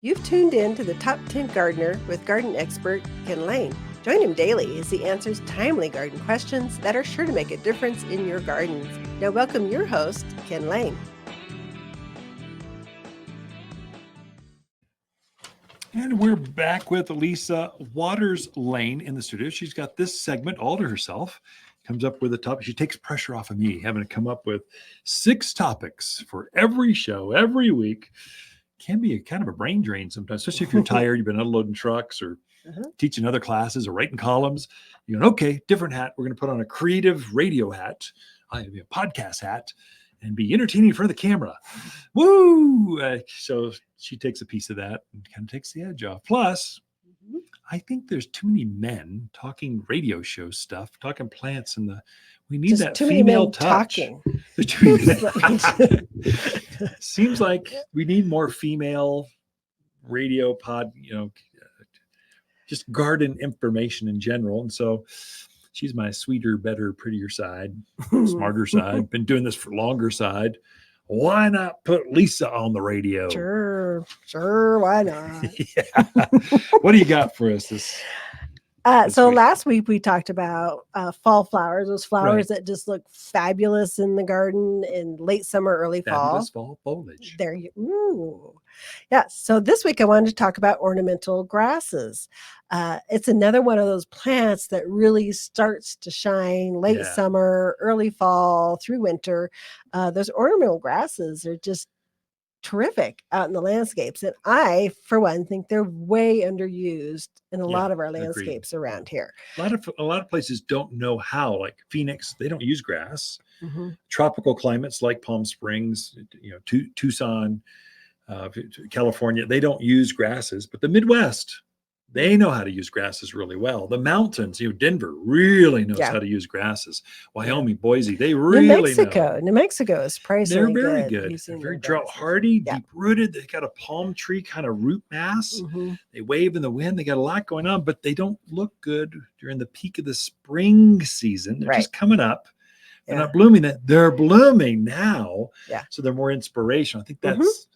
You've tuned in to the Top 10 Gardener with garden expert Ken Lain. Join him daily as he answers timely garden questions that are sure to make a difference in your gardens. Now welcome your host, Ken Lain. And we're back with Lisa Lain in the studio. She's got this segment all to herself. Comes up with a topic. She takes pressure off of me, having to come up with 6 topics for every show, every week. Can be kind of a brain drain sometimes, especially if you're tired, you've been unloading trucks or teaching other classes or writing columns. You're going, okay, different hat. We're going to put on a creative radio hat, a podcast hat, and be entertaining in front of the camera. Woo! So she takes a piece of that and kind of takes the edge off. Plus, I think there's too many men talking radio show stuff, talking plants, and we need just that female touch. There's too many Seems like we need more female radio just garden information in general. And so she's my sweeter, better, prettier side, smarter side, been doing this for longer side. Why not put Lisa on the radio? Sure, why not? Yeah. What do you got for us this week? Last week we talked about fall flowers, those flowers that just look fabulous in the garden in late summer, early fall. Fabulous fall foliage. There you Yeah. So this week I wanted to talk about ornamental grasses. It's another one of those plants that really starts to shine late summer, early fall, through winter. Those ornamental grasses are just terrific out in the landscapes. And I, for one, think they're way underused in a lot of our landscapes around here. A lot of places don't know how, like Phoenix, they don't use grass. Tropical climates like Palm Springs, Tucson, California, they don't use grasses, but the Midwest, they know how to use grasses really well. The mountains, Denver really knows how to use grasses. Wyoming, Boise, they really know. New Mexico is surprisingly good. They're very good. They're very drought hardy, deep rooted. They got a palm tree kind of root mass. They wave in the wind. They got a lot going on, but they don't look good during the peak of the spring season. They're just coming up. They're not blooming. They're blooming now. So they're more inspirational. I think that's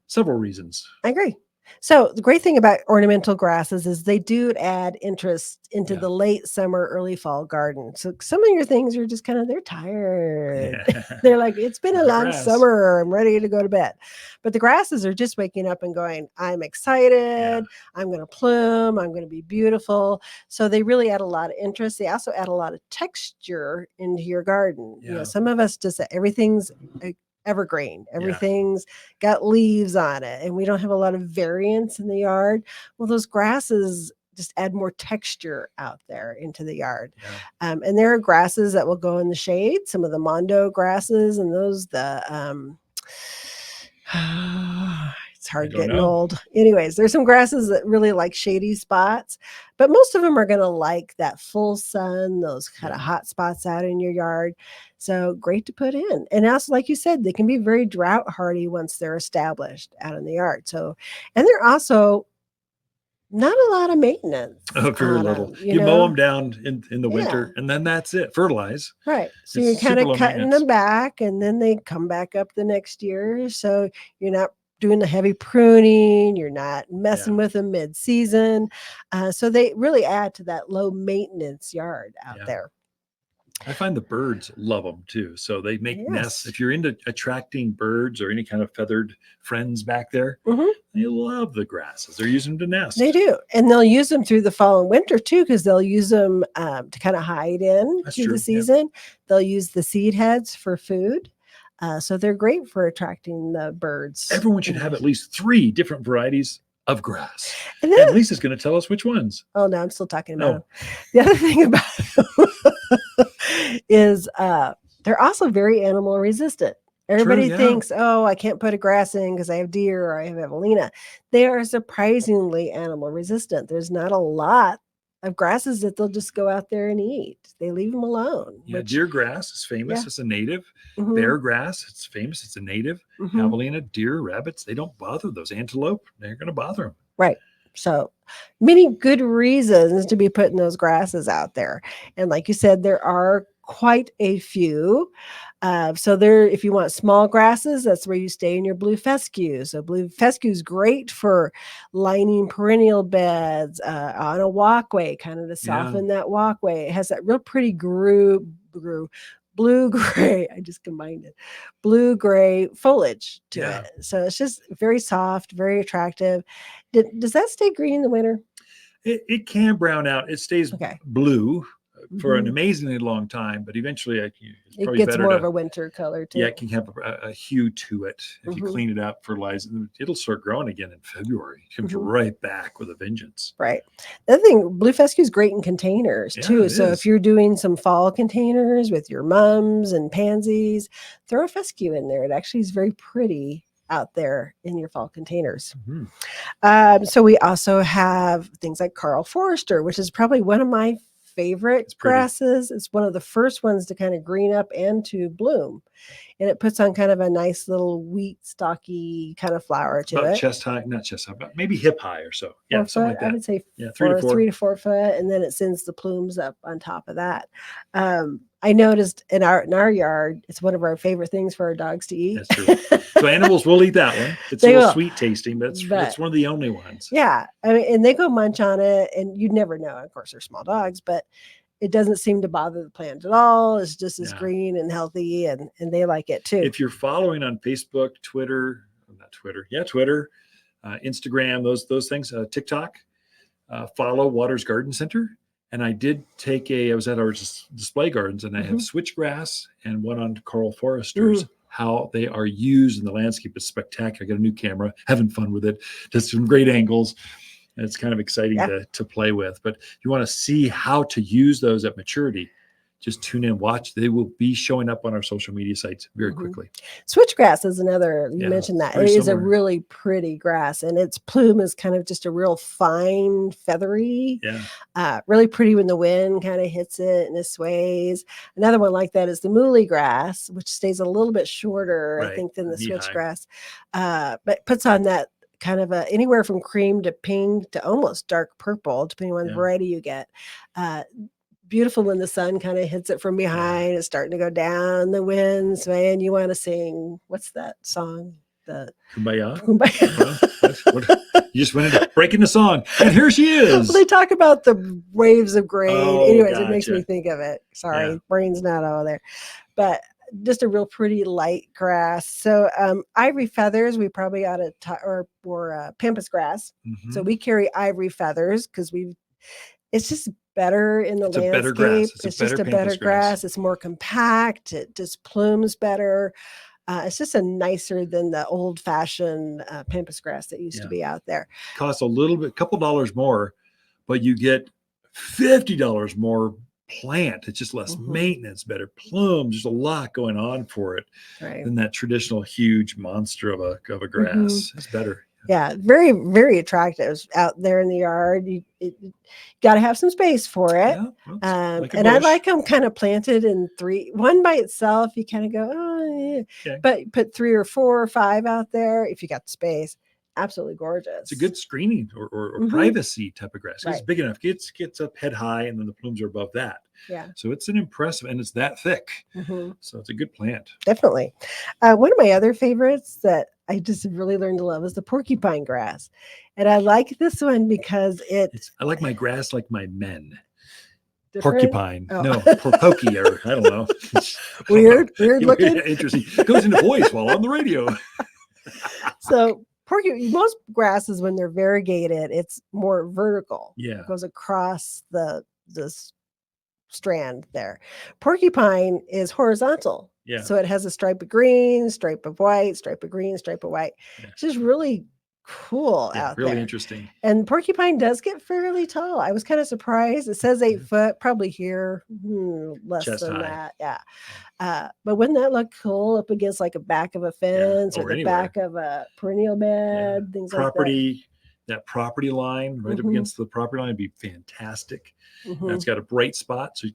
several reasons. I agree. So the great thing about ornamental grasses is they do add interest into the late summer, early fall garden. So some of your things are just they're tired. They're like, it's been a long summer. I'm ready to go to bed. But the grasses are just waking up and going, I'm excited. I'm going to plume. I'm going to be beautiful. So they really add a lot of interest. They also add a lot of texture into your garden. Some of us just, everything's evergreen. Everything's got leaves on it, and we don't have a lot of variance in the yard. Well, those grasses just add more texture out there into the yard. And there are grasses that will go in the shade. Some of the mondo grasses and those, it's hard getting old. Anyways, there's some grasses that really like shady spots, but most of them are going to like that full sun, those kind of hot spots out in your yard. So great to put in. And also, like you said, they can be very drought hardy once they're established out in the yard. So, and they're also not a lot of maintenance. Very little. You mow them down in the winter, and then that's it. Fertilize. Right. So you're kind of cutting them back, and then they come back up the next year. So you're not doing the heavy pruning. You're not messing with them mid-season. So they really add to that low maintenance yard out there. I find the birds love them too. So they make nests. If you're into attracting birds or any kind of feathered friends back there, they love the grasses. They're using them to nest. They do. And they'll use them through the fall and winter too, because they'll use them to kind of hide in through the season. They'll use the seed heads for food. So they're great for attracting the birds. Everyone should have at least 3 different varieties of grass. And Lisa's going to tell us which ones. Oh, no, I'm still talking about them. The other thing about them is they're also very animal resistant. Everybody thinks, I can't put a grass in because I have deer or I have javelina. They are surprisingly animal resistant. There's not a lot of grasses that they'll just go out there and eat. They leave them alone. Deer grass is famous. It's a native. Bear grass, it's famous. It's a native. Javelina, deer, rabbits, they don't bother those. Antelope, they're going to bother them. Right. So many good reasons to be putting those grasses out there. And like you said, there are quite a few. So there, if you want small grasses, that's where you stay in your blue fescue. So blue fescue is great for lining perennial beds on a walkway, kind of to soften that walkway. It has that real pretty blue gray. I just combined it. Blue gray foliage to it. So it's just very soft, very attractive. Does that stay green in the winter? It can brown out. It stays blue for an amazingly long time, but eventually it's it gets more of a winter color too. Yeah, it can have a hue to it. If you clean it up, fertilize it, it'll start growing again in February. It comes right back with a vengeance. Right. The other thing, blue fescue is great in containers too. So if you're doing some fall containers with your mums and pansies, throw a fescue in there. It actually is very pretty out there in your fall containers. So we also have things like Carl Forester, which is probably one of my favorite grasses. It's one of the first ones to kind of green up and to bloom. And it puts on kind of a nice little wheat stocky kind of flower to it. Chest high, not chest high, but maybe hip high or so. Yeah, something like that. I would say 3 to 4 foot, and then it sends the plumes up on top of that. I noticed in our yard, it's one of our favorite things for our dogs to eat. That's true. So animals will eat that one. It's a little sweet tasting, but it's one of the only ones. Yeah, I mean, and they go munch on it, and you'd never know. Of course, they're small dogs, but it doesn't seem to bother the plant at all. It's just as green and healthy, and they like it too. If you're following on Facebook, Twitter, Instagram, those things, TikTok, follow Waters Garden Center. And I did I was at our display gardens, and I have switchgrass and one on Carl Foresters. How they are used in the landscape is spectacular. I got a new camera, having fun with it, just some great angles. And it's kind of exciting to play with. But if you want to see how to use those at maturity, just tune in, watch. They will be showing up on our social media sites very quickly. Switchgrass is another, you mentioned that. It is a really pretty grass, and its plume is kind of just a real fine, feathery, really pretty when the wind kind of hits it and it sways. Another one like that is the muhly grass, which stays a little bit shorter, I think, than the switchgrass, but puts on that kind of anywhere from cream to pink to almost dark purple, depending on the variety you get. Beautiful when the sun kind of hits it from behind. It's starting to go down, the wind's swaying. You want to sing, what's that song? The Kumbaya. You just went into breaking the song, and here she is. They talk about the waves of grain. Anyways, it makes me think of it. Sorry, brain's not all there. But just a real pretty light grass. So ivory feathers, we probably ought to or pampas grass. So we carry ivory feathers because it's just better in the landscape. It's just a better grass. It's more compact. It just plumes better. It's just a nicer than the old-fashioned pampas grass that used to be out there. Costs a couple dollars more, but you get $50 more plant. It's just less maintenance, better plumes. There's a lot going on for it than that traditional huge monster of a grass. It's better. Yeah, very, very attractive out there in the yard. You got to have some space for it. And I like them kind of planted in one by itself. You kind of go, but put 3 or 4 or 5 out there if you got the space. Absolutely gorgeous. It's a good screening or privacy type of grass. It's big enough. Gets up head high, and then the plumes are above that. Yeah. So it's an impressive, and it's that thick. So it's a good plant. Definitely. One of my other favorites that I just really learned to love is the porcupine grass. And I like this one because I like my grass like my men. Different? Porcupine. No, pokey, or I don't know. Weird looking. Interesting. It goes into voice while on the radio. So most grasses, when they're variegated, it's more vertical. Yeah. It goes across this strand there. Porcupine is horizontal. Yeah. So it has a stripe of green, stripe of white, stripe of green, stripe of white. It's just really cool out there. Really interesting. And porcupine does get fairly tall. I was kind of surprised. It says 8 foot, probably here, less Chest than high. that. Yeah. But wouldn't that look cool up against like a back of a fence or the back of a perennial bed, things like that? That property line right up against the property line would be fantastic. It's got a bright spot, so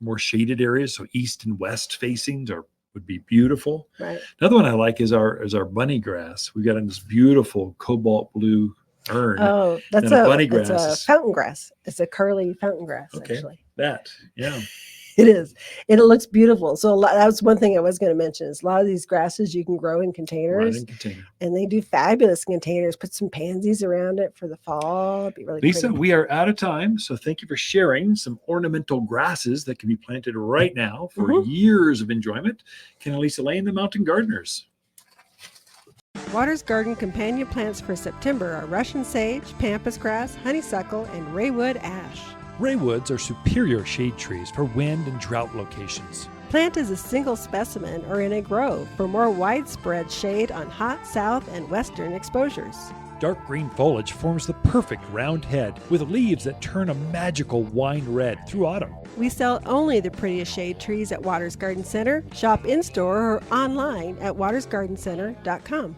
more shaded areas, so east and west facings would be beautiful. Right. Another one I like is our bunny grass. We've got in this beautiful cobalt blue urn. Oh, that's a bunny grass. It's a fountain grass. It's a curly fountain grass. Okay, actually. It is. And it looks beautiful. So that was one thing I was going to mention is a lot of these grasses you can grow in Right containers. in container. And they do fabulous containers. Put some pansies around it for the fall. It'd be really Lisa, pretty. we are out of time. So thank you for sharing some ornamental grasses that can be planted right now for years of enjoyment. Ken and Lisa Lain, the Mountain Gardeners. Waters Garden companion plants for September are Russian sage, pampas grass, honeysuckle, and raywood ash. Raywoods are superior shade trees for wind and drought locations. Plant as a single specimen or in a grove for more widespread shade on hot south and western exposures. Dark green foliage forms the perfect round head with leaves that turn a magical wine red through autumn. We sell only the prettiest shade trees at Waters Garden Center. Shop in-store or online at watersgardencenter.com.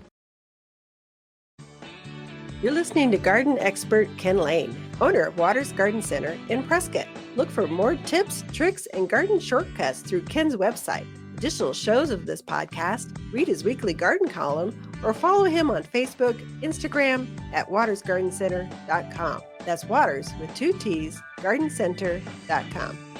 You're listening to garden expert Ken Lain, owner of Waters Garden Center in Prescott. Look for more tips, tricks, and garden shortcuts through Ken's website. Additional shows of this podcast, read his weekly garden column, or follow him on Facebook, Instagram at watersgardencenter.com. That's Waters with 2 T's, gardencenter.com.